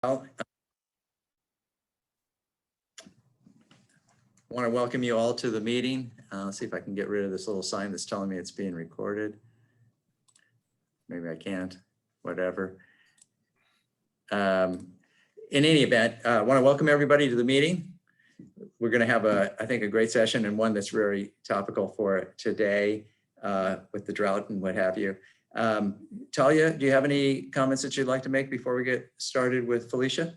I want to welcome you all to the meeting. Let's see if I can get rid of this little sign that's telling me it's being recorded. Maybe I can't, whatever. In any event, I want to welcome everybody to the meeting. We're going to have I think, a great session, and one that's very topical for today with the drought and what have you. Talia, do you have any comments that you'd like to make before we get started with Felicia?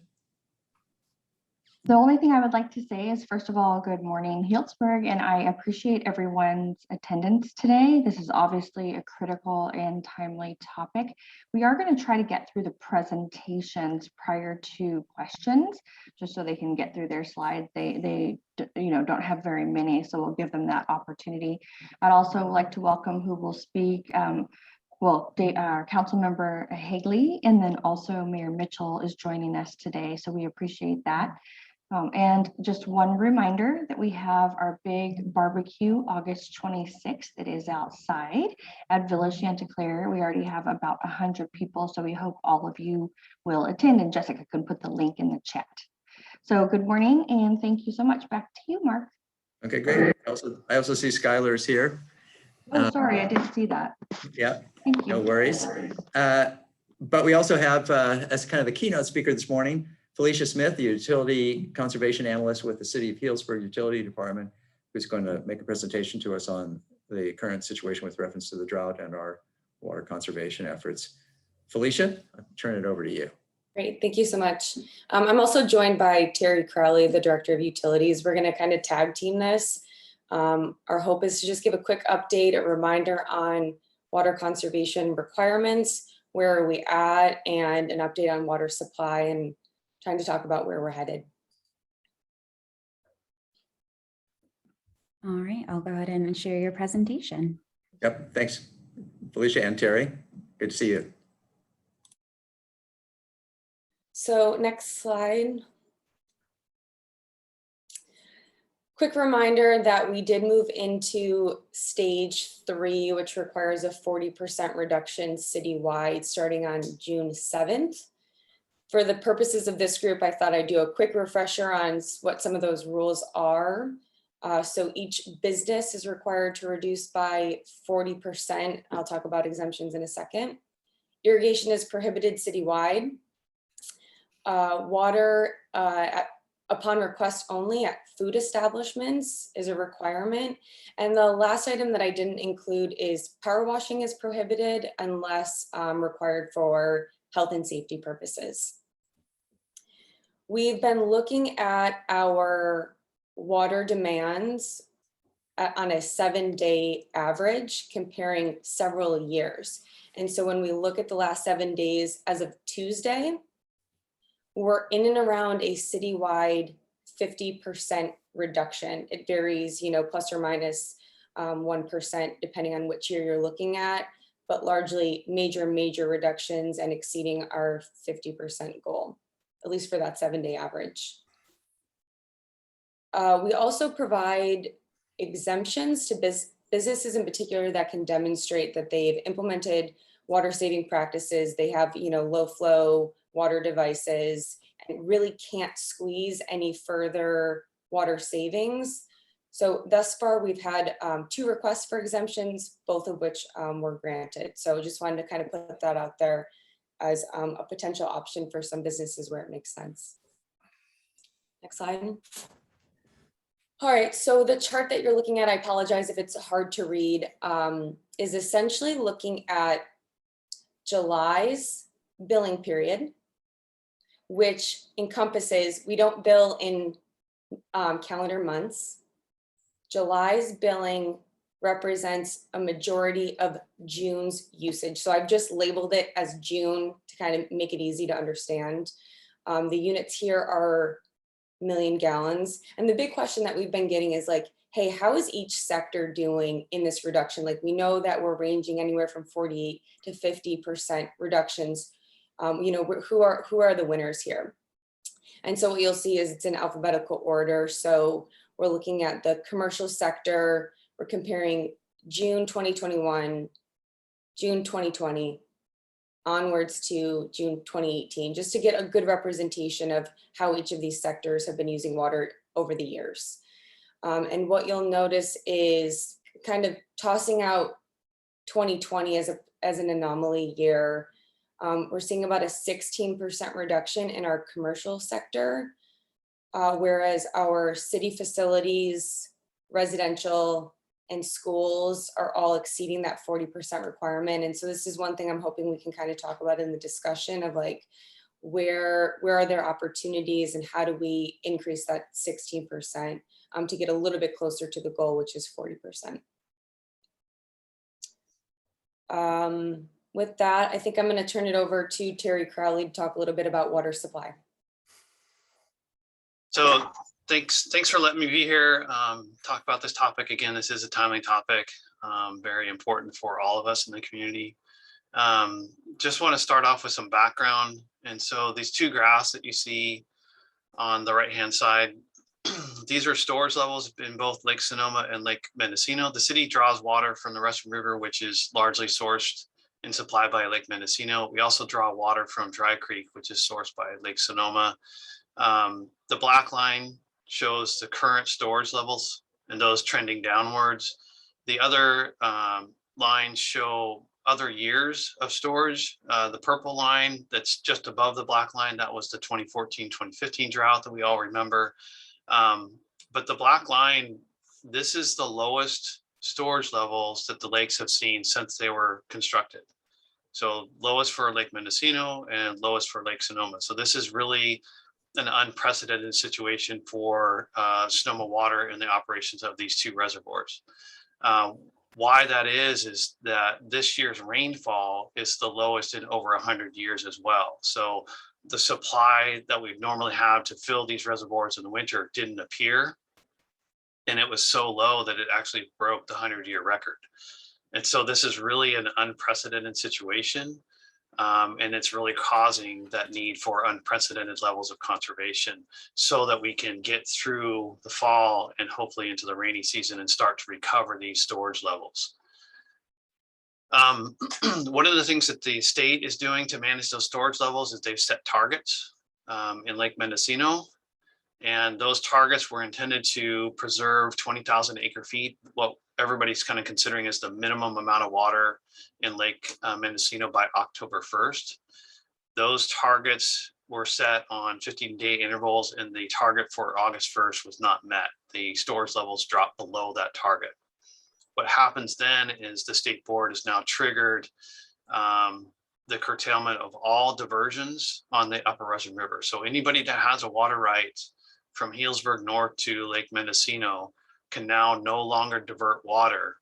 The only thing I would like to say is, first of all, good morning, Healdsburg, and I appreciate everyone's attendance today. This is obviously a critical and timely topic. We are going to try to get through the presentations prior to questions, just so they can get through their slides. They don't have very many, so we'll give them that opportunity. I'd also like to welcome who will speak. Our Councilmember Hagele, and then also Mayor Mitchell is joining us today, so we appreciate that. And just one reminder that we have our big barbecue August 26th. It is outside at Villa Chanticleer. We already have about 100 people, so we hope all of you will attend, and Jessica can put the link in the chat. So good morning, and thank you so much. Back to you, Mark. Okay, great. I also see Skylar's here. Oh, sorry, I didn't see that. Yeah, thank you. No worries. But we also have, as kind of the keynote speaker this morning, Felicia Smith, the Utility Conservation Analyst with the City of Healdsburg Utility Department, who's going to make a presentation to us on the current situation with reference to the drought and our water conservation efforts. Felicia, I'll turn it over to you. Great, thank you so much. I'm also joined by Terry Crowley, the Director of Utilities. We're going to kind of tag team this. Our hope is to just give a quick update, a reminder on water conservation requirements, where are we at, and an update on water supply, and trying to talk about where we're headed. All right, I'll go ahead and share your presentation. Yep, thanks, Felicia and Terry. Good to see you. So next slide. Quick reminder that we did move into stage 3, which requires a 40% reduction citywide starting on June 7th. For the purposes of this group, I thought I'd do a quick refresher on what some of those rules are. So each business is required to reduce by 40%. I'll talk about exemptions in a second. Irrigation is prohibited citywide. Water upon request only at food establishments is a requirement. And the last item that I didn't include is power washing is prohibited unless required for health and safety purposes. We've been looking at our water demands on a 7-day average, comparing several years. And so when we look at the last 7 days as of Tuesday, we're in and around a citywide 50% reduction. It varies, plus or minus 1%, depending on which year you're looking at, but largely major reductions and exceeding our 50% goal, at least for that 7-day average. We also provide exemptions to businesses in particular that can demonstrate that they've implemented water saving practices. They have, low flow water devices and really can't squeeze any further water savings. So thus far, we've had 2 requests for exemptions, both of which were granted. So just wanted to kind of put that out there as a potential option for some businesses where it makes sense. Next slide. All right, so the chart that you're looking at, I apologize if it's hard to read, is essentially looking at July's billing period, which encompasses, we don't bill in calendar months. July's billing represents a majority of June's usage. So I've just labeled it as June to kind of make it easy to understand. The units here are million gallons. And the big question that we've been getting is like, hey, how is each sector doing in this reduction? Like, we know that we're ranging anywhere from 48 to 50% reductions. Who are the winners here? And so what you'll see is it's in alphabetical order. So we're looking at the commercial sector. We're comparing June 2021, June 2020, onwards to June 2018, just to get a good representation of how each of these sectors have been using water over the years. And what you'll notice is kind of tossing out 2020 as an anomaly year. We're seeing about a 16% reduction in our commercial sector, whereas our city facilities, residential, and schools are all exceeding that 40% requirement. And so this is one thing I'm hoping we can kind of talk about in the discussion of like, where are there opportunities and how do we increase that 16% to get a little bit closer to the goal, which is 40%. With that, I think I'm going to turn it over to Terry Crowley to talk a little bit about water supply. So thanks for letting me be here, talk about this topic. Again, this is a timely topic, very important for all of us in the community. Just want to start off with some background. And so these two graphs that you see on the right-hand side, these are storage levels in both Lake Sonoma and Lake Mendocino. The city draws water from the Russian River, which is largely sourced and supplied by Lake Mendocino. We also draw water from Dry Creek, which is sourced by Lake Sonoma. The black line shows the current storage levels and those trending downwards. The other lines show other years of storage. The purple line that's just above the black line, that was the 2014-2015 drought that we all remember. But the black line, this is the lowest storage levels that the lakes have seen since they were constructed. So lowest for Lake Mendocino and lowest for Lake Sonoma. So this is really an unprecedented situation for Sonoma water and the operations of these two reservoirs. Why that is that this year's rainfall is the lowest in over 100 years as well. So the supply that we normally have to fill these reservoirs in the winter didn't appear. And it was so low that it actually broke the 100-year record. And so this is really an unprecedented situation. And it's really causing that need for unprecedented levels of conservation so that we can get through the fall and hopefully into the rainy season and start to recover these storage levels. One of the things that the state is doing to manage those storage levels is they've set targets in Lake Mendocino. And those targets were intended to preserve 20,000 acre feet, what everybody's kind of considering is the minimum amount of water in Lake Mendocino by October 1st. Those targets were set on 15-day intervals, and the target for August 1st was not met. The storage levels dropped below that target. What happens then is the state board has now triggered the curtailment of all diversions on the upper Russian River. So anybody that has a water right from Healdsburg north to Lake Mendocino can now no longer divert water.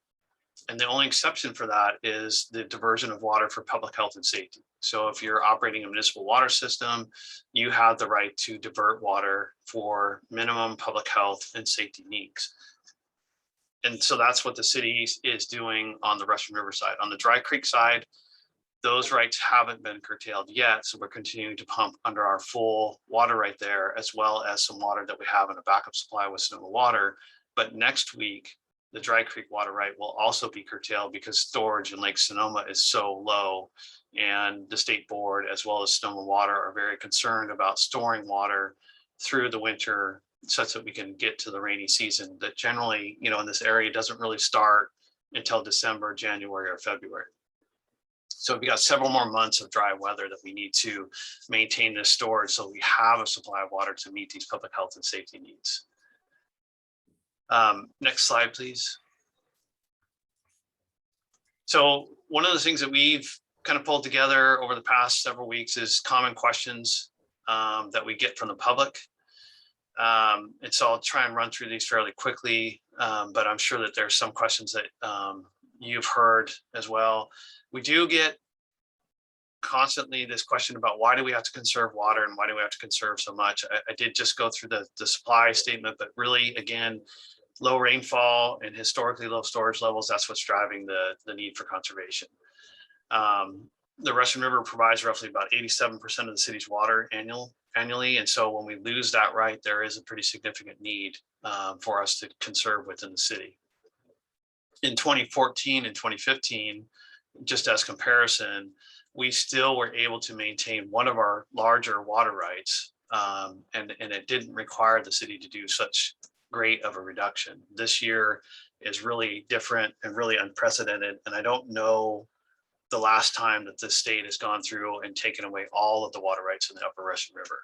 And the only exception for that is the diversion of water for public health and safety. So if you're operating a municipal water system, you have the right to divert water for minimum public health and safety needs. And so that's what the city is doing on the Russian River side. On the Dry Creek side, those rights haven't been curtailed yet. So we're continuing to pump under our full water right there, as well as some water that we have in a backup supply with Sonoma Water. But next week, the Dry Creek water right will also be curtailed because storage in Lake Sonoma is so low. And the state board, as well as Sonoma Water, are very concerned about storing water through the winter such that we can get to the rainy season that generally, in this area doesn't really start until December, January, or February. So we've got several more months of dry weather that we need to maintain this storage so we have a supply of water to meet these public health and safety needs. Next slide, please. So one of the things that we've kind of pulled together over the past several weeks is common questions that we get from the public. And so I'll try and run through these fairly quickly, but I'm sure that there's some questions that you've heard as well. We do get constantly this question about why do we have to conserve water and why do we have to conserve so much? I did just go through the supply statement, but really, again, low rainfall and historically low storage levels, that's what's driving the need for conservation. The Russian River provides roughly about 87% of the city's water annually. And so when we lose that right, there is a pretty significant need for us to conserve within the city. In 2014 and 2015, just as comparison, we still were able to maintain one of our larger water rights. And it didn't require the city to do such great of a reduction. This year is really different and really unprecedented. And I don't know the last time that the state has gone through and taken away all of the water rights in the Upper Russian River.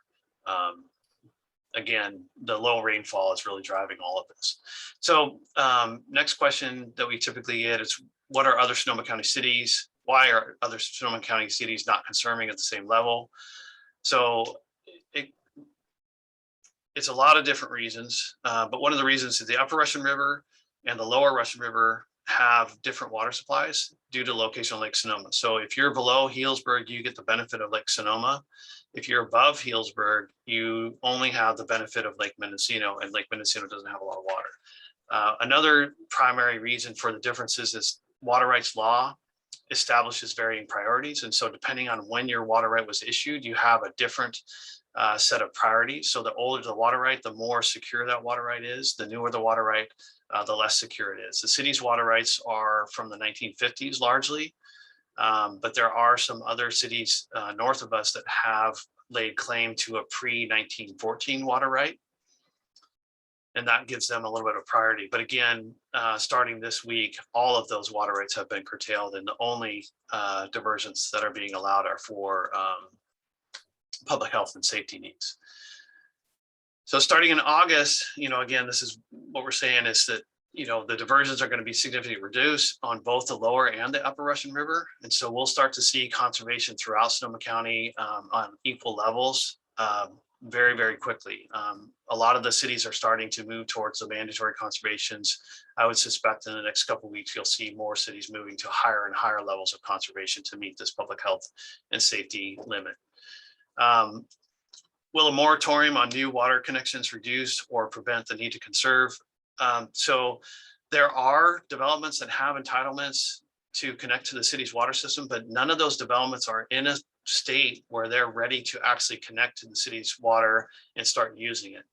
Again, the low rainfall is really driving all of this. So next question that we typically get is, what are other Sonoma County cities? Why are other Sonoma County cities not conserving at the same level? So it's a lot of different reasons, but one of the reasons is the Upper Russian River and the Lower Russian River have different water supplies due to location of Lake Sonoma. So if you're below Healdsburg, you get the benefit of Lake Sonoma. If you're above Healdsburg, you only have the benefit of Lake Mendocino, and Lake Mendocino doesn't have a lot of water. Another primary reason for the differences is water rights law establishes varying priorities. And so depending on when your water right was issued, you have a different set of priorities. So the older the water right, the more secure that water right is. The newer the water right, the less secure it is. The city's water rights are from the 1950s largely, but there are some other cities north of us that have laid claim to a pre-1914 water right. And that gives them a little bit of priority. But again, starting this week, all of those water rights have been curtailed, and the only diversions that are being allowed are for public health and safety needs. So starting in August, again, this is what we're saying is that, the diversions are going to be significantly reduced on both the lower and the Upper Russian River. And so we'll start to see conservation throughout Sonoma County on equal levels very, very quickly. A lot of the cities are starting to move towards the mandatory conservations. I would suspect in the next couple of weeks, you'll see more cities moving to higher and higher levels of conservation to meet this public health and safety limit. Will a moratorium on new water connections reduce or prevent the need to conserve? So there are developments that have entitlements to connect to the city's water system, but none of those developments are in a state where they're ready to actually connect to the city's water and start using it.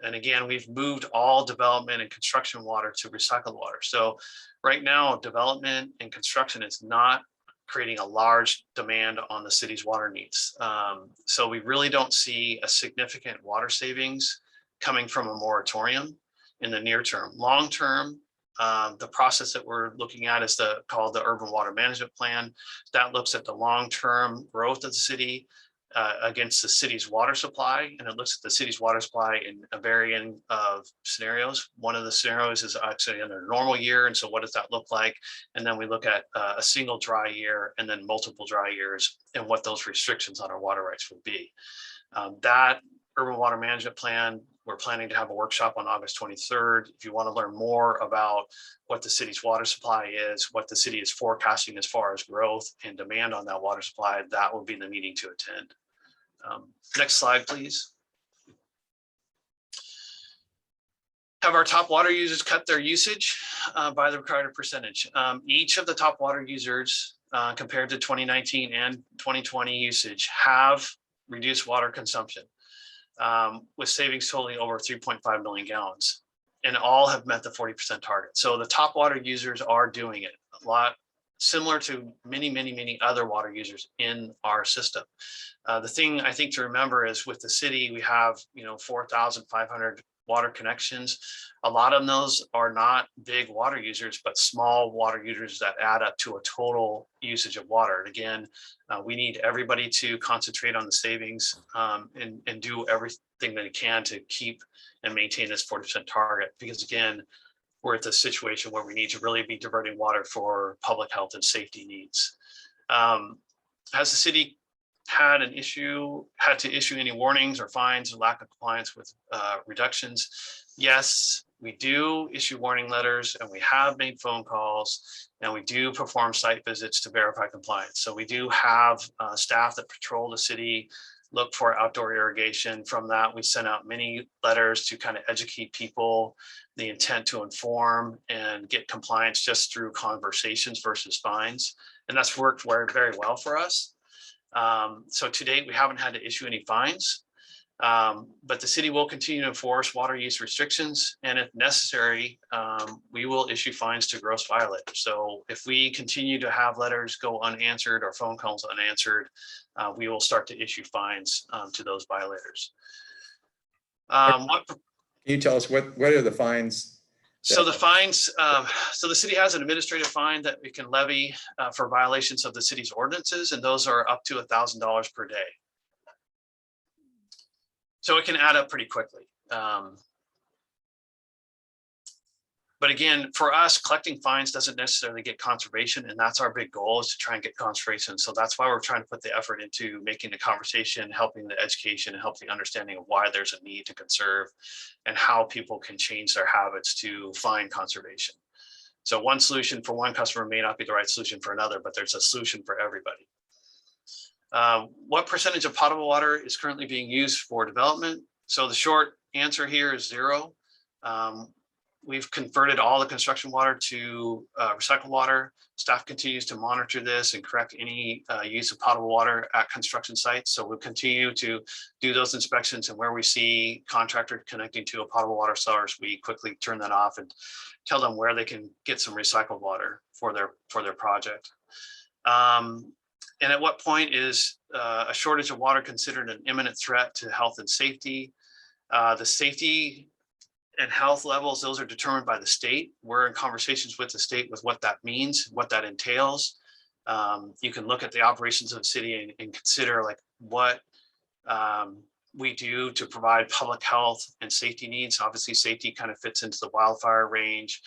And again, we've moved all development and construction water to recycled water. So right now, development and construction is not creating a large demand on the city's water needs. So we really don't see a significant water savings coming from a moratorium in the near term. Long term, the process that we're looking at is called the Urban Water Management Plan. That looks at the long-term growth of the city against the city's water supply, and it looks at the city's water supply in a varying of scenarios. One of the scenarios is actually in a normal year, and so what does that look like? And then we look at a single dry year and then multiple dry years and what those restrictions on our water rights would be. That Urban Water Management Plan, we're planning to have a workshop on August 23rd. If you want to learn more about what the city's water supply is, what the city is forecasting as far as growth and demand on that water supply, that will be the meeting to attend. Next slide, please. Have our top water users cut their usage by the required percentage? Each of the top water users compared to 2019 and 2020 usage have reduced water consumption. With savings totaling over 3.5 million gallons, and all have met the 40% target. So the top water users are doing it a lot, similar to many, many, many other water users in our system. The thing I think to remember is with the city, we have 4,500 water connections. A lot of those are not big water users, but small water users that add up to a total usage of water. And again, we need everybody to concentrate on the savings and do everything that they can to keep and maintain this 40% target. Because again, we're at the situation where we need to really be diverting water for public health and safety needs. Has the city had to issue any warnings or fines or lack of compliance with reductions? Yes, we do issue warning letters, and we have made phone calls, and we do perform site visits to verify compliance. So we do have staff that patrol the city, look for outdoor irrigation. From that, we sent out many letters to kind of educate people, the intent to inform and get compliance just through conversations versus fines. And that's worked very well for us. So to date, we haven't had to issue any fines. But the city will continue to enforce water use restrictions, and if necessary, we will issue fines to gross violators. So if we continue to have letters go unanswered or phone calls unanswered, we will start to issue fines to those violators. Can you tell us what are the fines? So the fines, so the city has an administrative fine that we can levy for violations of the city's ordinances, and those are up to $1,000 per day. So it can add up pretty quickly. But again, for us, collecting fines doesn't necessarily get conservation, and that's our big goal, is to try and get conservation. So that's why we're trying to put the effort into making the conversation, helping the education, and help the understanding of why there's a need to conserve and how people can change their habits to find conservation. So one solution for one customer may not be the right solution for another, but there's a solution for everybody. What percentage of potable water is currently being used for development? So the short answer here is 0. We've converted all the construction water to recycled water. Staff continues to monitor this and correct any use of potable water at construction sites. So we'll continue to do those inspections, and where we see contractor connecting to a potable water source, we quickly turn that off and tell them where they can get some recycled water for their project. And at what point is a shortage of water considered an imminent threat to health and safety? The safety and health levels, those are determined by the state. We're in conversations with the state with what that means, what that entails. You can look at the operations of the city and consider like what we do to provide public health and safety needs. Obviously, safety kind of fits into the wildfire range.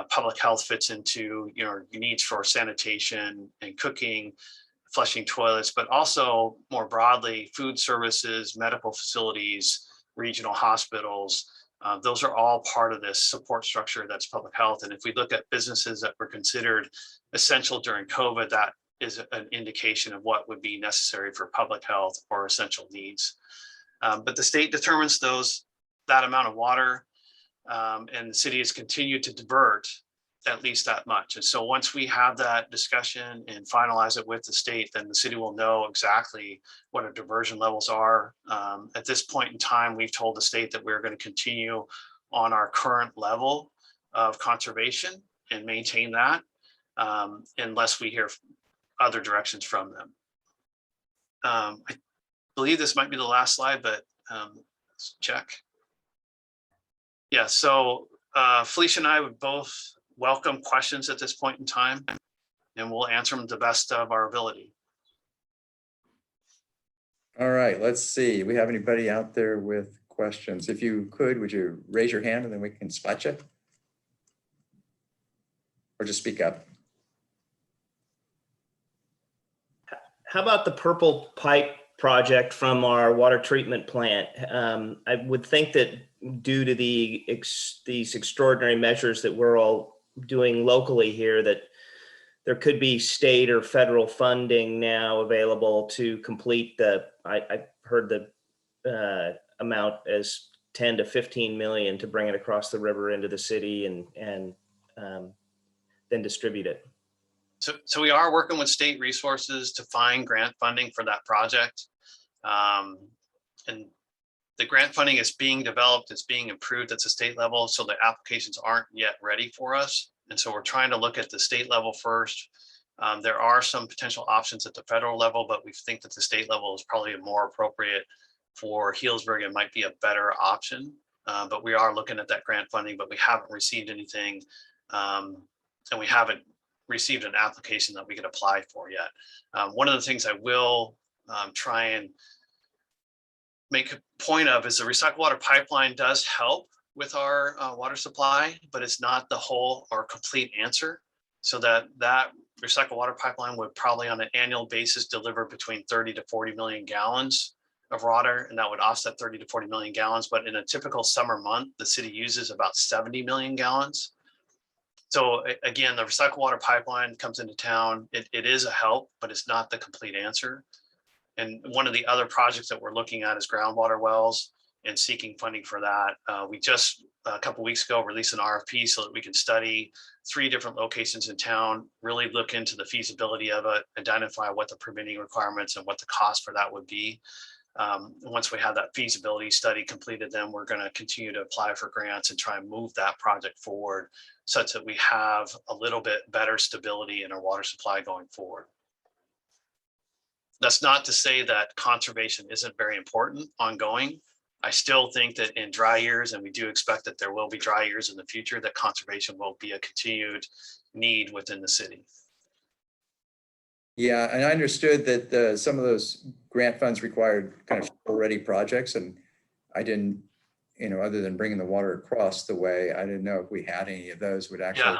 Public health fits into your needs for sanitation and cooking, flushing toilets, but also more broadly, food services, medical facilities, regional hospitals. Those are all part of this support structure that's public health. And if we look at businesses that were considered essential during COVID, that is an indication of what would be necessary for public health or essential needs. But the state determines that amount of water, and the city has continued to divert at least that much. And so once we have that discussion and finalize it with the state, then the city will know exactly what our diversion levels are. At this point in time, we've told the state that we're going to continue on our current level of conservation and maintain that unless we hear other directions from them. I believe this might be the last slide, but let's check. Yeah, so Felicia and I would both welcome questions at this point in time, and we'll answer them to the best of our ability. All right, let's see. We have anybody out there with questions? If you could, would you raise your hand and then we can spot you? Or just speak up. How about the purple pipe project from our water treatment plant? I would think that due to these extraordinary measures that we're all doing locally here, that there could be state or federal funding now available to complete I heard the amount as 10 to 15 million to bring it across the river into the city and then distribute it. So we are working with state resources to find grant funding for that project. And the grant funding is being developed, it's being improved at the state level, so the applications aren't yet ready for us. And so we're trying to look at the state level first. There are some potential options at the federal level, but we think that the state level is probably more appropriate for Healdsburg and might be a better option. But we are looking at that grant funding, but we haven't received anything. And we haven't received an application that we could apply for yet. One of the things I will try and make a point of is the recycled water pipeline does help with our water supply, but it's not the whole or complete answer. So that recycled water pipeline would probably on an annual basis deliver between 30 to 40 million gallons of water, and that would offset 30 to 40 million gallons. But in a typical summer month, the city uses about 70 million gallons. So again, the recycled water pipeline comes into town. It is a help, but it's not the complete answer. And one of the other projects that we're looking at is groundwater wells and seeking funding for that. We just a couple of weeks ago released an RFP so that we can study 3 different locations in town, really look into the feasibility of it, identify what the permitting requirements and what the cost for that would be. Once we have that feasibility study completed, then we're going to continue to apply for grants and try and move that project forward such that we have a little bit better stability in our water supply going forward. That's not to say that conservation isn't very important ongoing. I still think that in dry years, and we do expect that there will be dry years in the future, that conservation will be a continued need within the city. Yeah, and I understood that some of those grant funds required kind of already projects, and I didn't, you know, other than bringing the water across the way, I didn't know if we had any of those would actually. Yeah.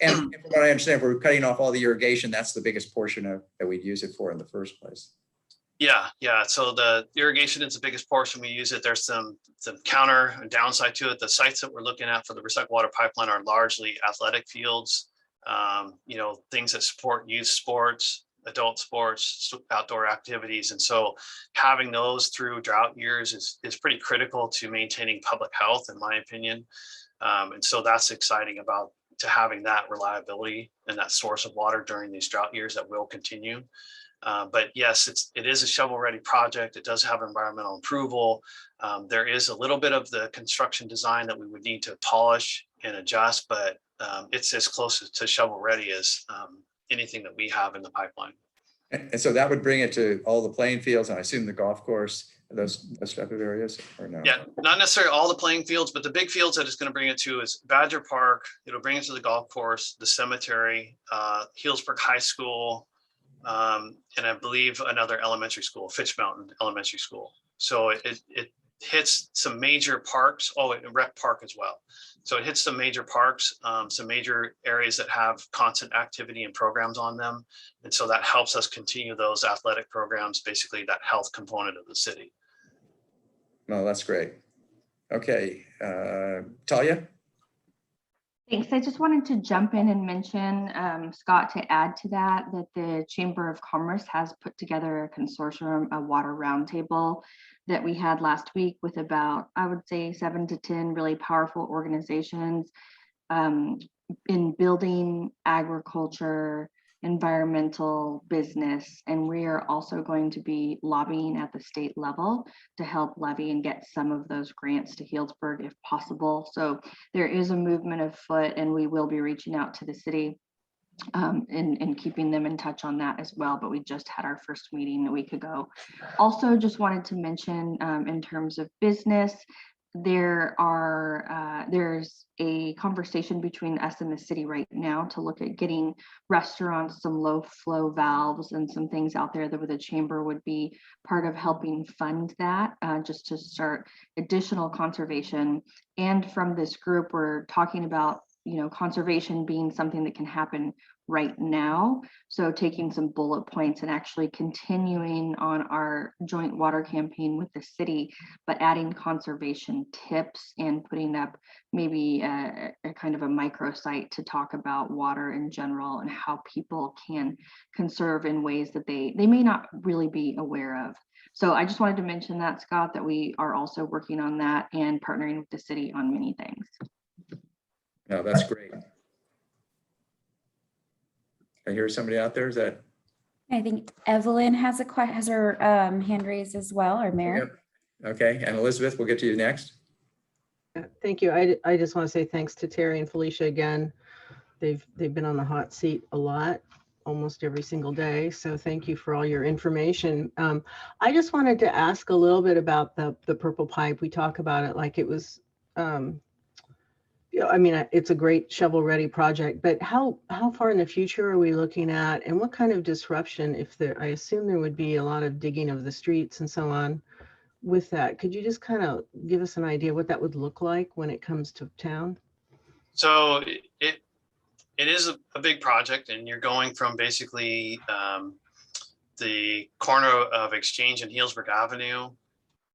And from what I understand, if we're cutting off all the irrigation, that's the biggest portion of that we'd use it for in the first place. Yeah. So the irrigation is the biggest portion we use it. There's some counter and downside to it. The sites that we're looking at for the recycled water pipeline are largely athletic fields, you know, things that support youth sports, adult sports, outdoor activities. And so having those through drought years is pretty critical to maintaining public health, in my opinion. And so that's exciting about to having that reliability and that source of water during these drought years that will continue. But yes, it is a shovel-ready project. It does have environmental approval. There is a little bit of the construction design that we would need to polish and adjust, but it's as close to shovel-ready as anything that we have in the pipeline. And so that would bring it to all the playing fields, and I assume the golf course, those type of areas, or no? Yeah, not necessarily all the playing fields, but the big fields that it's going to bring it to is Badger Park. It'll bring it to the golf course, the cemetery, Healdsburg High School, and I believe another elementary school, Fitch Mountain Elementary School. So it hits some major parks. Oh, and Rec Park as well. So it hits some major parks, some major areas that have constant activity and programs on them. And so that helps us continue those athletic programs, basically that health component of the city. No, that's great. Okay, Talia? Thanks. I just wanted to jump in and mention, Scott, to add to that the Chamber of Commerce has put together a consortium, a water roundtable that we had last week with about, I would say, 7 to 10 really powerful organizations in building, agriculture, environmental, business, and we are also going to be lobbying at the state level to help levy and get some of those grants to Healdsburg if possible. So there is a movement afoot, and we will be reaching out to the city and keeping them in touch on that as well. But we just had our first meeting a week ago. Also, just wanted to mention in terms of business, there's a conversation between us and the city right now to look at getting restaurants some low flow valves and some things out there that the chamber would be part of helping fund that, just to start additional conservation. And from this group, we're talking about, you know, conservation being something that can happen right now. So taking some bullet points and actually continuing on our joint water campaign with the city, but adding conservation tips and putting up maybe a kind of a microsite to talk about water in general and how people can conserve in ways that they may not really be aware of. So I just wanted to mention that, Scott, that we are also working on that and partnering with the city on many things. No, that's great. I hear somebody out there. Is that? I think Evelyn has her hand raised as well, or Mayor. Yep. Okay, and Elizabeth, we'll get to you next. Thank you. I just want to say thanks to Terry and Felicia again. They've been on the hot seat a lot, almost every single day. So thank you for all your information. I just wanted to ask a little bit about the purple pipe. We talk about it like it was, I mean, it's a great shovel-ready project, but how far in the future are we looking at, and what kind of disruption, if there, I assume there would be a lot of digging of the streets and so on with that. Could you just kind of give us an idea what that would look like when it comes to town? So it is a big project, and you're going from basically the corner of Exchange and Healdsburg Avenue,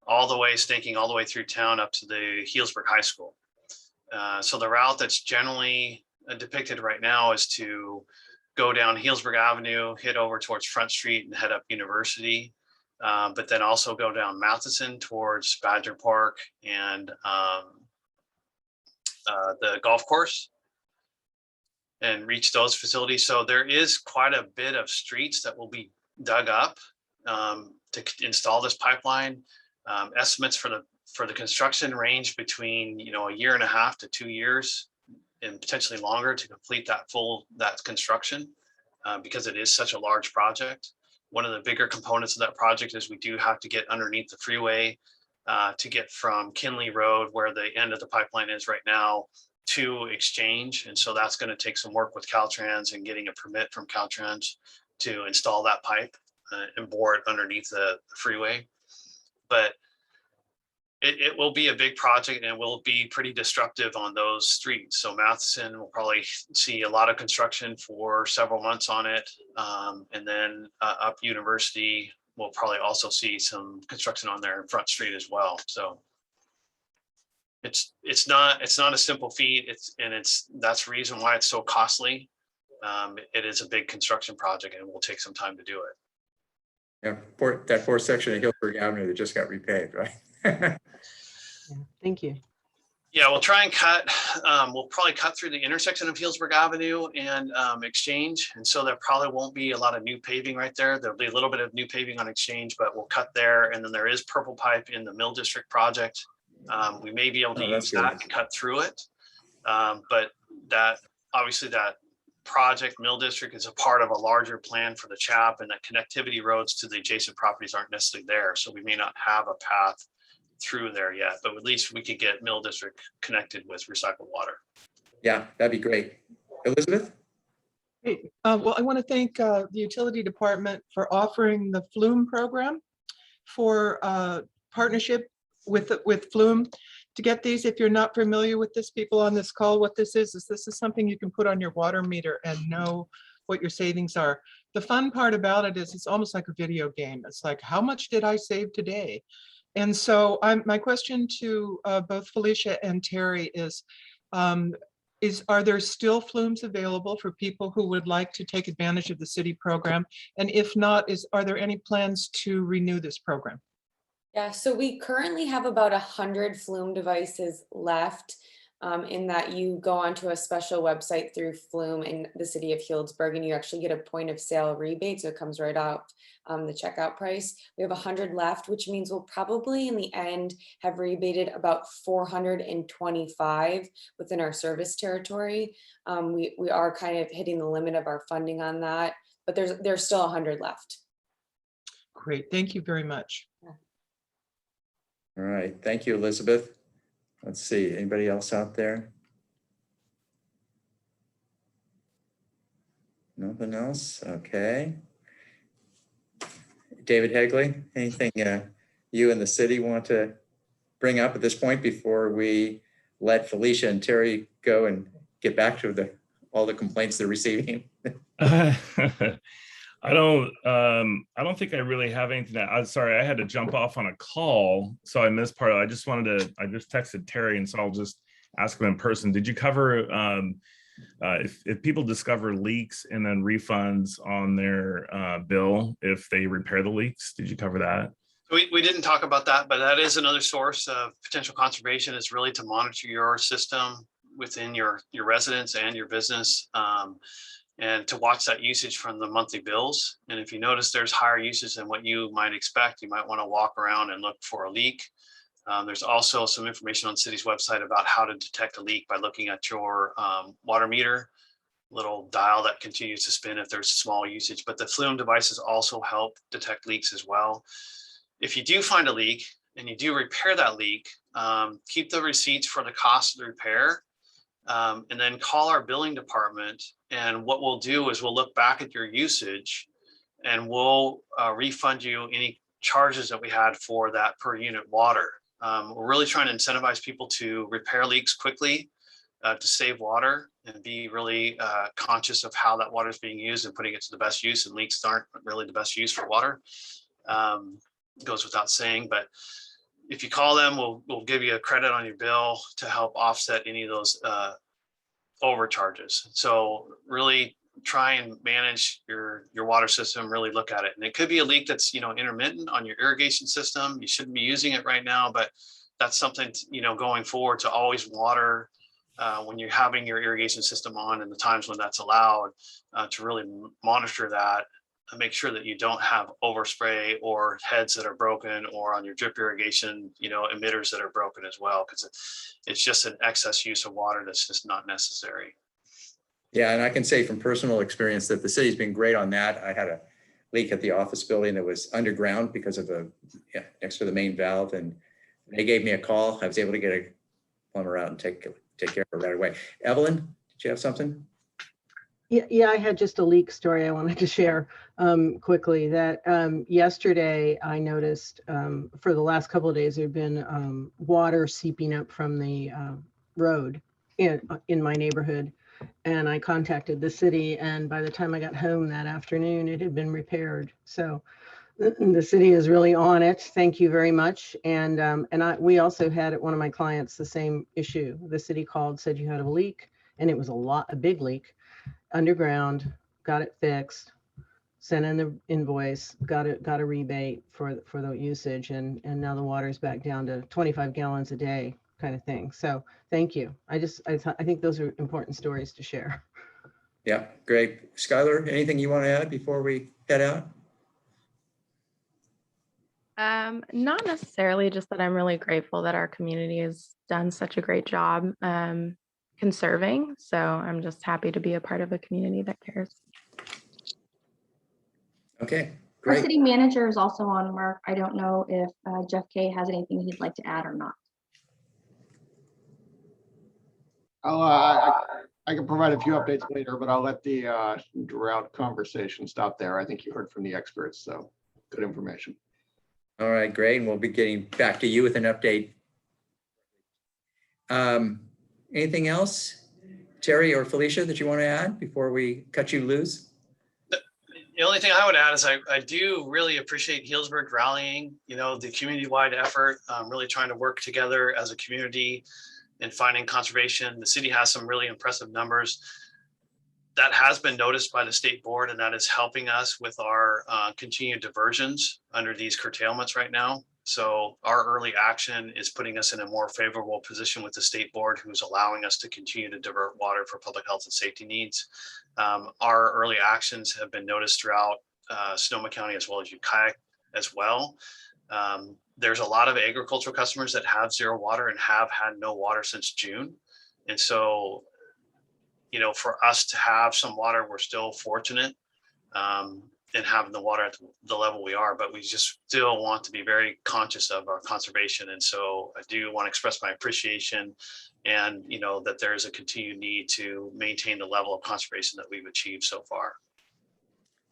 all the way through town up to the Healdsburg High School. So the route that's generally depicted right now is to go down Healdsburg Avenue, hit over towards Front Street and head up University, but then also go down Matheson towards Badger Park and the golf course and reach those facilities. So there is quite a bit of streets that will be dug up. install this pipeline. Estimates for the construction range between, a year and a half to 2 years and potentially longer to complete that construction, because it is such a large project. One of the bigger components of that project is we do have to get underneath the freeway to get from Kinley Road, where the end of the pipeline is right now, to Exchange. And so that's going to take some work with Caltrans and getting a permit from Caltrans to install that pipe and bore it underneath the freeway. But it will be a big project and will be pretty destructive on those streets. So Matheson will probably see a lot of construction for several months on it. And then up University, we'll probably also see some construction on their front street as well. So it's not a simple feat. That's the reason why it's so costly. It is a big construction project and will take some time to do it. Yeah, that fourth section of Healdsburg Avenue that just got repaved, right? Yeah, thank you. Yeah, we'll try and cut. We'll probably cut through the intersection of Healdsburg Avenue and Exchange. And so there probably won't be a lot of new paving right there. There'll be a little bit of new paving on Exchange, but we'll cut there. And then there is purple pipe in the Mill District project. We may be able to use that and cut through it. But that project, Mill District, is a part of a larger plan for the CHAP, and that connectivity roads to the adjacent properties aren't necessarily there. So we may not have a path through there yet, but at least we could get Mill District connected with recycled water. Yeah, that'd be great. Elizabeth? Great. Well, I want to thank the utility department for offering the Flume program for partnership with Flume to get these. If you're not familiar with this, people on this call, what this is something you can put on your water meter and know what your savings are. The fun part about it is it's almost like a video game. It's like, how much did I save today? And so my question to both Felicia and Terry is are there still Flumes available for people who would like to take advantage of the city program? And if not, are there any plans to renew this program? Yeah, so we currently have about 100 Flume devices left, in that you go onto a special website through Flume in the city of Healdsburg, and you actually get a point of sale rebate. So it comes right out the checkout price. We have 100 left, which means we'll probably in the end have rebated about 425 within our service territory. We are kind of hitting the limit of our funding on that, but there's still 100 left. Great, thank you very much. All right, thank you, Elizabeth. Let's see, anybody else out there? Nothing else, okay. David Hagele, anything you and the city want to bring up at this point before we let Felicia and Terry go and get back to all the complaints they're receiving? I don't think I really have anything. I'm sorry, I had to jump off on a call, so I missed part of it. I just texted Terry, and so I'll just ask him in person. Did you cover if people discover leaks and then refunds on their bill if they repair the leaks? Did you cover that? We didn't talk about that, but that is another source of potential conservation, is really to monitor your system within your residence and your business. And to watch that usage from the monthly bills. And if you notice there's higher usage than what you might expect, you might want to walk around and look for a leak. There's also some information on the city's website about how to detect a leak by looking at your water meter, little dial that continues to spin if there's small usage. But the Flume devices also help detect leaks as well. If you do find a leak and you do repair that leak, keep the receipts for the cost of the repair. And then call our billing department, and what we'll do is we'll look back at your usage and we'll refund you any charges that we had for that per unit water. We're really trying to incentivize people to repair leaks quickly, to save water, and be really conscious of how that water is being used and putting it to the best use. And leaks aren't really the best use for water. It goes without saying, but if you call them, we'll give you a credit on your bill to help offset any of those overcharges. So really try and manage your water system, really look at it. And it could be a leak that's, intermittent on your irrigation system. You shouldn't be using it right now, but that's something, going forward, to always water when you're having your irrigation system on and the times when that's allowed, to really monitor that make sure that you don't have overspray or heads that are broken, or on your drip irrigation, emitters that are broken as well, because it's just an excess use of water that's just not necessary. Yeah, and I can say from personal experience that the city's been great on that. I had a leak at the office building that was underground because of next to the main valve, and they gave me a call. I was able to get a plumber out and take care of it right away. Evelyn, did you have something? Yeah, I had just a leak story I wanted to share quickly. That yesterday I noticed for the last couple of days there'd been water seeping up from the road in my neighborhood, and I contacted the city. And by the time I got home that afternoon, it had been repaired. So the city is really on it. Thank you very much. And we also had at one of my clients the same issue. The city called, said you had a leak, and it was a big leak. Underground, got it fixed, sent in the invoice, got a rebate for the usage, and now the water's back down to 25 gallons a day kind of thing. So thank you. I think those are important stories to share. Yeah, great. Skylar, anything you want to add before we head out? Not necessarily, just that I'm really grateful that our community has done such a great job conserving. So I'm just happy to be a part of a community that cares. Okay, Our great. city manager is also on, Mark. I don't know if Jeff Kay has anything he'd like to add or not. I can provide a few updates later, but I'll let the drought conversation stop there. I think you heard from the experts, so good information. All right, great. And we'll be getting back to you with an update. Anything else, Terry or Felicia, that you want to add before we cut you loose? The only thing I would add is I do really appreciate Healdsburg rallying, the community-wide effort, really trying to work together as a community in finding conservation. The city has some really impressive numbers. That has been noticed by the state board, and that is helping us with our continued diversions under these curtailments right now. So our early action is putting us in a more favorable position with the state board, who's allowing us to continue to divert water for public health and safety needs. Our early actions have been noticed throughout Sonoma County as well as Ukiah as well. There's a lot of agricultural customers that have zero water and have had no water since June. And so, for us to have some water, we're still fortunate in having the water at the level we are, but we just still want to be very conscious of our conservation. And so I do want to express my appreciation and, that there's a continued need to maintain the level of conservation that we've achieved so far.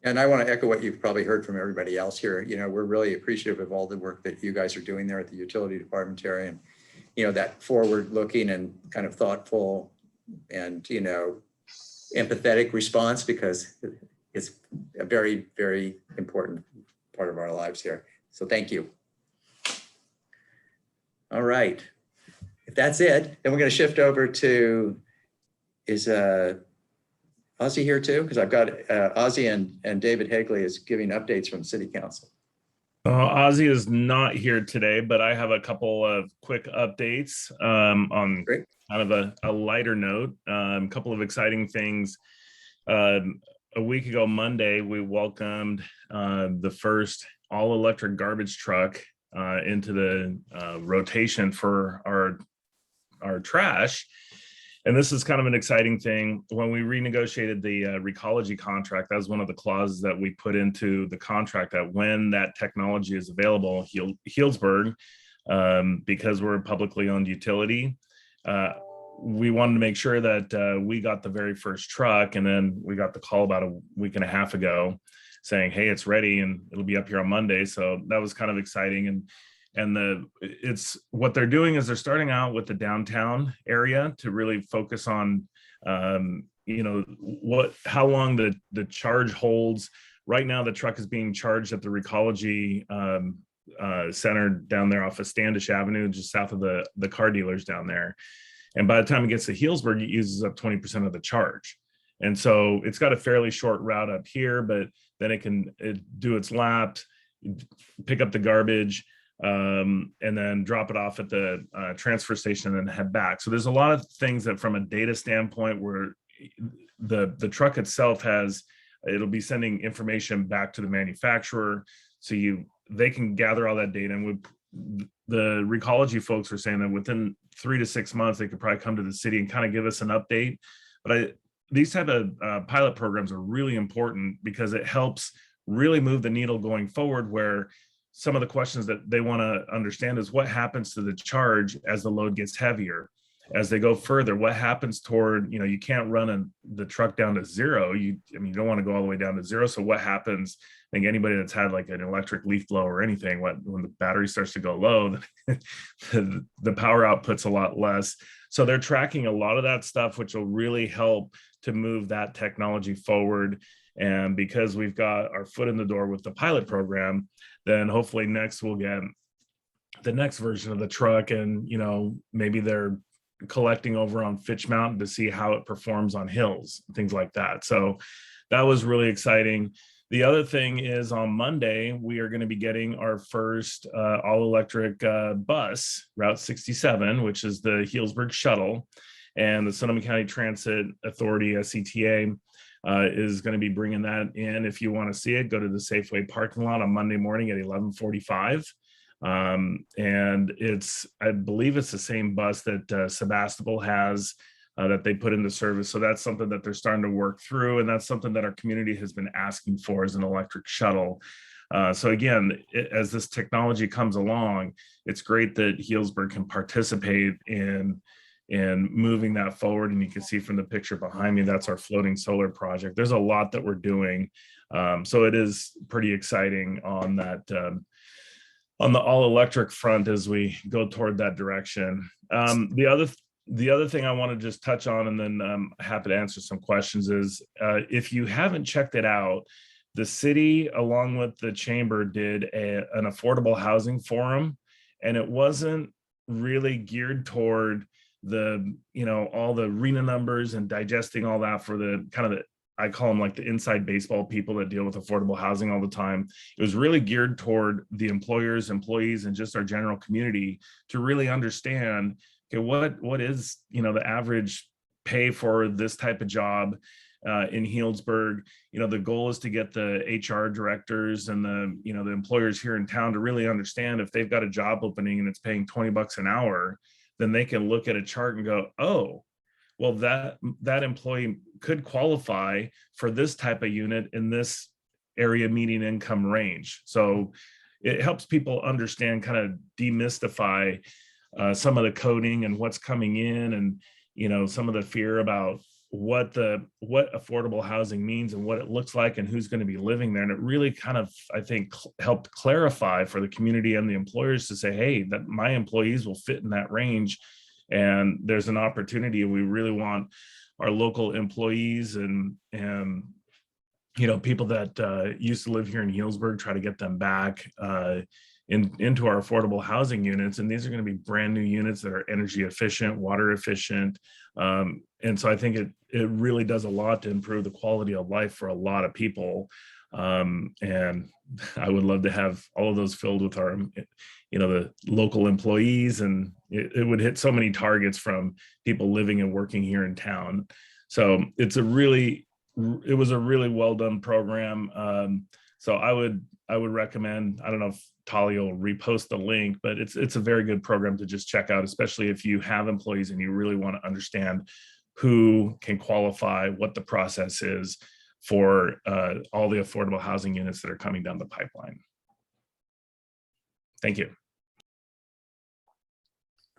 And I want to echo what you've probably heard from everybody else here. We're really appreciative of all the work that you guys are doing there at the utility department, Terry, and, that forward looking and kind of thoughtful and, empathetic response, because it's a very, very important part of our lives here. So thank you. All right. If that's it, then we're going to shift over to, is Ozzy here too? Because I've got Ozzy and David Hagele is giving updates from City Council. Ozzy is not here today, but I have a couple of quick updates on Great. kind of a lighter note. A couple of exciting things. A week ago Monday, we welcomed the first all-electric garbage truck into the rotation for our trash. And this is kind of an exciting thing. When we renegotiated the Recology contract, that was one of the clauses that we put into the contract, that when that technology is available, Healdsburg, because we're a publicly owned utility, we wanted to make sure that we got the very first truck. And then we got the call about a week and a half ago saying, hey, it's ready and it'll be up here on Monday. So that was kind of exciting. And it's what they're doing is they're starting out with the downtown area to really focus on, how long the charge holds. Right now, the truck is being charged at the Recology center down there off of Standish Avenue, just south of the car dealers down there. And by the time it gets to Healdsburg, it uses up 20% of the charge. And so it's got a fairly short route up here, but then it can do its laps, pick up the garbage, and then drop it off at the transfer station and then head back. So there's a lot of things that from a data standpoint where the truck itself has it'll be sending information back to the manufacturer. So they can gather all that data. And the Recology folks are saying that within 3 to 6 months, they could probably come to the city and kind of give us an update. But these type of pilot programs are really important because it helps really move the needle going forward, where some of the questions that they want to understand is what happens to the charge as the load gets heavier. As they go further, what happens toward, you can't run the truck down to zero. You don't want to go all the way down to zero. So what happens? I think anybody that's had like an electric leaf blower or anything, when the battery starts to go low, the power output's a lot less. So they're tracking a lot of that stuff, which will really help to move that technology forward. And because we've got our foot in the door with the pilot program, then hopefully next we'll get the next version of the truck, and maybe they're collecting over on Fitch Mountain to see how it performs on hills, things like that. So that was really exciting. The other thing is on Monday, we are going to be getting our first all-electric bus, Route 67, which is the Healdsburg shuttle. And the Sonoma County Transit Authority, SCTA, is going to be bringing that in. If you want to see it, go to the Safeway parking lot on Monday morning at 11:45. And I believe it's the same bus that Sebastopol has that they put into service. So that's something that they're starting to work through. And that's something that our community has been asking for, as an electric shuttle. So again, as this technology comes along, it's great that Healdsburg can participate in moving that forward. And you can see from the picture behind me, that's our floating solar project. There's a lot that we're doing. So it is pretty exciting on that, on the all electric front as we go toward that direction. The other thing I want to just touch on, and then I'm happy to answer some questions, is if you haven't checked it out, the city, along with the chamber, did an affordable housing forum, and it wasn't really geared toward the, all the RENA numbers and digesting all that for the kind of I call them like the inside baseball people that deal with affordable housing all the time. It was really geared toward the employers, employees, and just our general community to really understand, okay, what is, the average pay for this type of job in Healdsburg. The goal is to get the HR directors and the employers here in town to really understand if they've got a job opening and it's paying $20 an hour, then they can look at a chart and go, oh, well, that employee could qualify for this type of unit in this area median income range. So it helps people understand, kind of demystify some of the coding and what's coming in, and some of the fear about what affordable housing means and what it looks like and who's going to be living there. And it really kind of, I think, helped clarify for the community and the employers to say, hey, that my employees will fit in that range. And there's an opportunity, and we really want our local employees and people that used to live here in Healdsburg, try to get them back into our affordable housing units. And these are going to be brand new units that are energy efficient, water efficient. And so I think it really does a lot to improve the quality of life for a lot of people. And I would love to have all of those filled with our, the local employees, and it would hit so many targets from people living and working here in town. So it was a really well done program. So I would recommend, I don't know if Talia will repost the link, but it's a very good program to just check out, especially if you have employees and you really want to understand who can qualify, what the process is for all the affordable housing units that are coming down the pipeline. Thank you.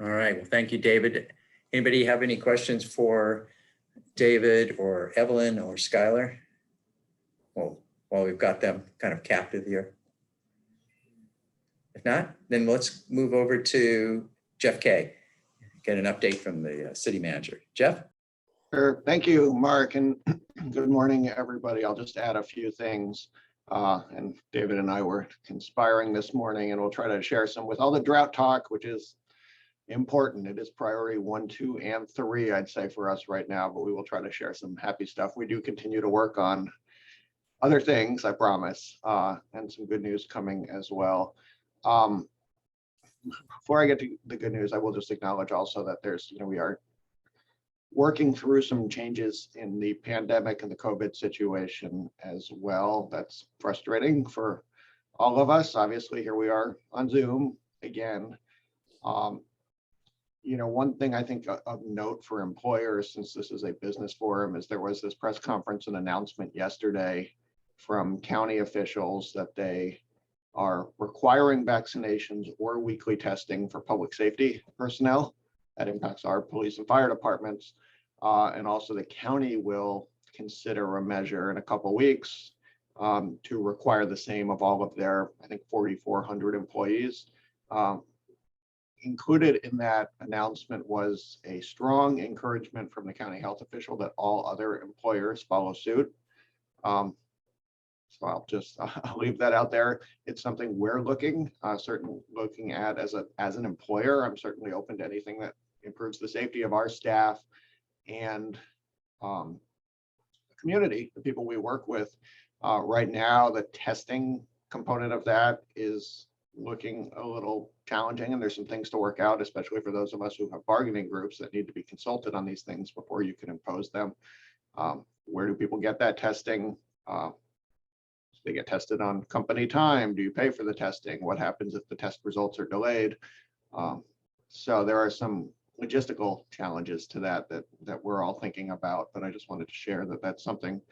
All right, well, thank you, David. Anybody have any questions for David or Evelyn or Skylar? Well, we've got them kind of captive here. If not, then let's move over to Jeff Kay, get an update from the city manager. Jeff? Sure. Thank you, Mark, and good morning, everybody. I'll just add a few things. And David and I were conspiring this morning, and we'll try to share some with all the drought talk, which is important. It is priority 1, 2, and 3, I'd say, for us right now, but we will try to share some happy stuff. We do continue to work on other things, I promise, and some good news coming as well. Before I get to the good news, I will just acknowledge also that there's, we are working through some changes in the pandemic and the COVID situation as well. That's frustrating for all of us. Obviously, here we are on Zoom again. You know, one thing I think of note for employers, since this is a business forum, is there was this press conference and announcement yesterday from county officials that they are requiring vaccinations or weekly testing for public safety personnel. That impacts our police and fire departments. And also the county will consider a measure in a couple of weeks to require the same of all of their, I think, 4,400 employees. Included in that announcement was a strong encouragement from the county health official that all other employers follow suit. So I'll leave that out there. It's something we're certainly looking at as an employer. I'm certainly open to anything that improves the safety of our staff and the community, the people we work with. Right now, the testing component of that is looking a little challenging, and there's some things to work out, especially for those of us who have bargaining groups that need to be consulted on these things before you can impose them. Where do people get that testing? They get tested on company time. Do you pay for the testing? What happens if the test results are delayed? So there are some logistical challenges to that we're all thinking about, but I just wanted to share that that's something.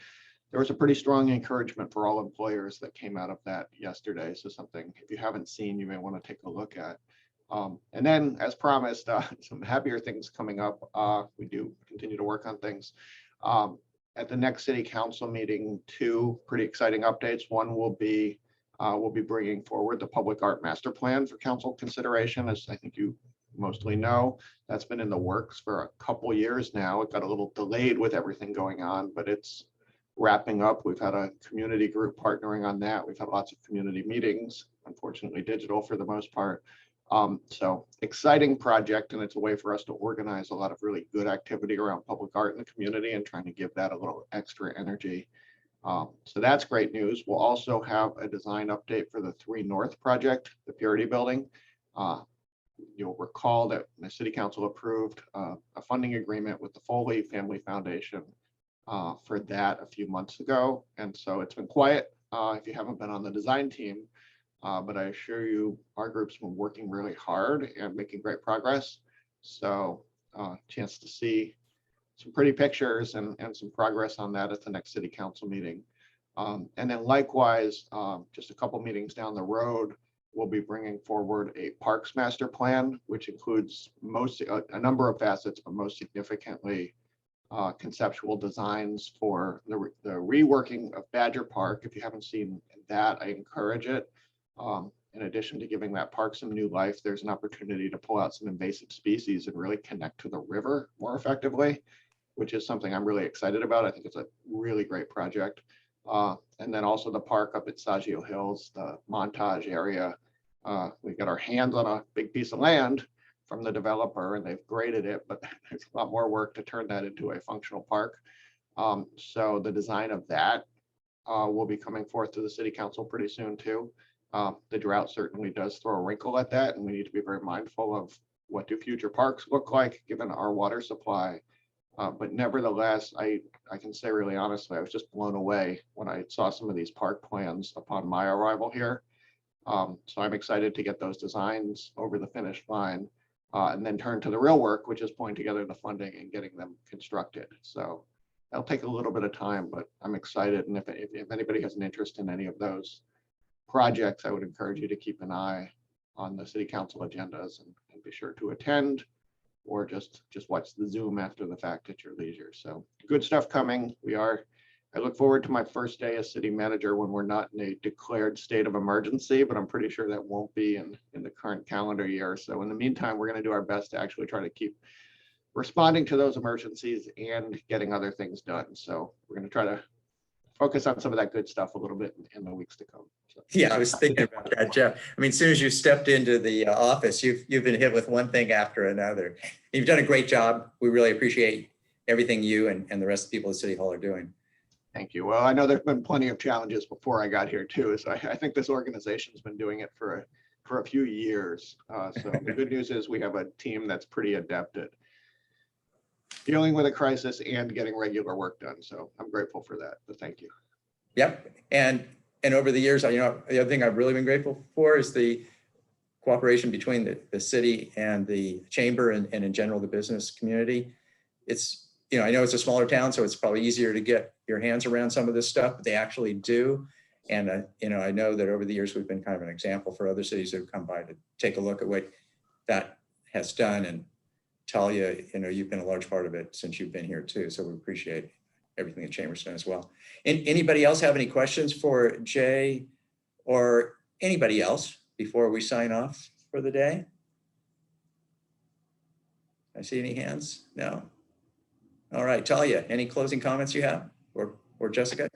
There was a pretty strong encouragement for all employers that came out of that yesterday. So something, if you haven't seen, you may want to take a look at. And then, as promised, some happier things coming up. We do continue to work on things. At the next city council meeting, two pretty exciting updates. One will be we'll be bringing forward the public art master plan for council consideration. As I think you mostly know, that's been in the works for a couple years now. It got a little delayed with everything going on, but it's wrapping up. We've had a community group partnering on that. We've had lots of community meetings, unfortunately digital for the most part. So exciting project, and it's a way for us to organize a lot of really good activity around public art in the community and trying to give that a little extra energy. So that's great news. We'll also have a design update for the 3 North project, the Purity Building. You'll recall that the City Council approved a funding agreement with the Foley Family Foundation for that a few months ago. And so it's been quiet if you haven't been on the design team. But I assure you, our group's been working really hard and making great progress. So chance to see some pretty pictures and some progress on that at the next city council meeting. And then likewise, just a couple meetings down the road, we'll be bringing forward a parks master plan, which includes a number of facets, but most significantly conceptual designs for the reworking of Badger Park. If you haven't seen that, I encourage it. In addition to giving that park some new life, there's an opportunity to pull out some invasive species and really connect to the river more effectively, which is something I'm really excited about. I think it's a really great project. And then also the park up at Saggio Hills, the Montage area. We got our hands on a big piece of land from the developer, and they've graded it, but there's a lot more work to turn that into a functional park. So the design of that will be coming forth to the city council pretty soon too. The drought certainly does throw a wrinkle at that, and we need to be very mindful of what do future parks look like given our water supply. But nevertheless, I can say really honestly, I was just blown away when I saw some of these park plans upon my arrival here. So I'm excited to get those designs over the finish line and then turn to the real work, which is pulling together the funding and getting them constructed. So that'll take a little bit of time, but I'm excited. And if anybody has an interest in any of those projects, I would encourage you to keep an eye on the city council agendas and be sure to attend, or just watch the Zoom after the fact at your leisure. So good stuff coming. I look forward to my first day as city manager when we're not in a declared state of emergency, but I'm pretty sure that won't be in the current calendar year. So in the meantime, we're going to do our best to actually try to keep responding to those emergencies and getting other things done. So we're going to try to focus on some of that good stuff a little bit in the weeks to come. So. Yeah, I was thinking about that, Jeff. I mean, as soon as you stepped into the office, you've been hit with one thing after another. You've done a great job. We really appreciate everything you and the rest of the people at City Hall are doing. Thank you. Well, I know there's been plenty of challenges before I got here too. So I think this organization's been doing it for a few years. So the good news is we have a team that's pretty adept at dealing with a crisis and getting regular work done. So I'm grateful for that, but thank you. Yep. And over the years, the other thing I've really been grateful for is the cooperation between the city and the chamber and in general, the business community. It's, I know it's a smaller town, so it's probably easier to get your hands around some of this stuff, but they actually do. And, I know that over the years, we've been kind of an example for other cities that have come by to take a look at what that has done. And Talia, you've been a large part of it since you've been here too. So we appreciate everything the chamber's done as well. And anybody else have any questions for Jay or anybody else before we sign off for the day? I see any hands? No. All right, Talia, any closing comments you have, or Jessica?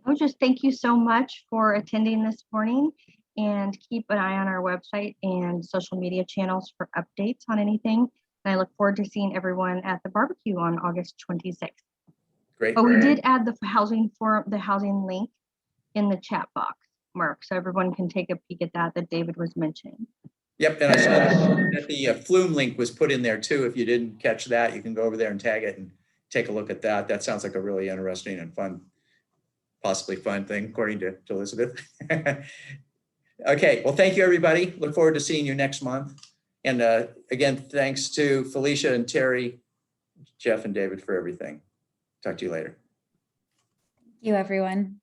Oh, just thank you so much for attending this morning, and keep an eye on our website and social media channels for updates on anything. And I look forward to seeing everyone at the barbecue on August 26th. Great. But we did add the housing link in the chat box, Mark, so everyone can take a peek at that David was mentioning. Yep, and I saw that the Flume link was put in there too. If you didn't catch that, you can go over there and tag it and take a look at that. That sounds like a really interesting and fun, possibly fun thing, according to Elizabeth. Okay, well, thank you, everybody. Look forward to seeing you next month. And again, thanks to Felicia and Terry, Jeff and David for everything. Talk to you later. Thank you, everyone.